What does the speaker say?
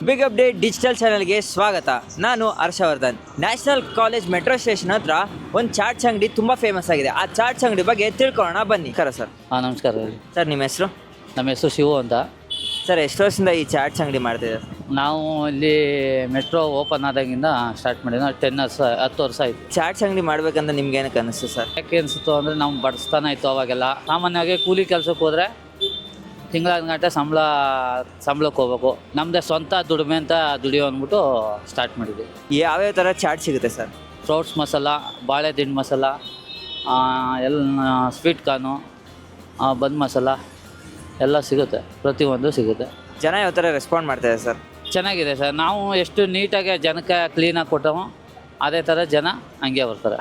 Big update digital ಚಾನಲ್ಗೆ ಸ್ವಾಗತ. ನಾನು Harshavardhan. National college metro station ಹತ್ರ ಒಂದು ಚಾಟ್ಸ್ ಅಂಗಡಿ ತುಂಬ ಫೇಮಸ್ ಆಗಿದೆ. ಆ ಚಾಟ್ಸ್ ಅಂಗಡಿ ಬಗ್ಗೆ ತಿಳ್ಕೊಳ್ಳೋಣ ಬನ್ನಿ. ಸರ್ ನಮಸ್ಕಾರ ಸರ್, ನಿಮ್ಮ ಹೆಸರು? ನಮ್ಮ ಹೆಸರು ಶಿವು ಅಂತ. ಸರ್, ಎಷ್ಟು ವರ್ಷದಿಂದ ಈ ಚಾಟ್ಸ್ ಅಂಗಡಿ ಮಾಡ್ತಿದ್ದಾರೆ? ನಾವು ಇಲ್ಲಿ ಮೆಟ್ರೋ ಓಪನ್ ಆದಾಗಿಂದ ಸ್ಟಾರ್ಟ್ ಮಾಡಿದ್ವಿ. 10 ವರ್ಷ ಆಯಿತು. ಚಾಟ್ಸ್ ಅಂಗಡಿ ಮಾಡ್ಬೇಕಂತ ನಿಮ್ಗೆ ಏನಕ್ಕೆ ಅನ್ನಿಸ್ತು ಸರ್? ಯಾಕೆ ಅನಿಸ್ತು ಅಂದರೆ ನಾವು ಬಡಿಸ್ತಾನೆ ಇತ್ತು ಅವಾಗೆಲ್ಲ. ಸಾಮಾನ್ಯವಾಗಿ ಕೂಲಿ ಕೆಲಸಕ್ಕೆ ಹೋದರೆ ತಿಂಗಳಾದ ಸಂಬಳಕ್ಕೆ ಹೋಗ್ಬೇಕು. ನಮ್ಮದೇ ಸ್ವಂತ ದುಡಿಮೆ ಅಂತ ದುಡಿಯೋ ಅಂದ್ಬಿಟ್ಟು ಸ್ಟಾರ್ಟ್ ಮಾಡಿದ್ವಿ. ಯಾವ್ಯಾವ ಥರ ಚಾಟ್ ಸಿಗುತ್ತೆ ಸರ್? ಫ್ರೂಟ್ಸ್ ಮಸಾಲ, ಬಾಳೆ ದಿಂಡು ಮಸಾಲ, ಎಲ್ಲ ಸ್ವೀಟ್ ಕಾರ್ನು, ಬಂದ್ ಮಸಾಲ ಎಲ್ಲ ಸಿಗುತ್ತೆ. ಪ್ರತಿಯೊಂದು ಸಿಗುತ್ತೆ. ಜನ ಯಾವ ಥರ ರೆಸ್ಪಾಂಡ್ ಮಾಡ್ತಾಯಿದೆ ಸರ್? ಚೆನ್ನಾಗಿದೆ ಸರ್. ನಾವು ಎಷ್ಟು ನೀಟಾಗಿ ಜನಕ್ಕೆ ಕ್ಲೀನಾಗಿ ಕೊಟ್ಟವೋ ಅದೇ ಥರ ಜನ ಹಂಗೆ ಬರ್ತಾರೆ.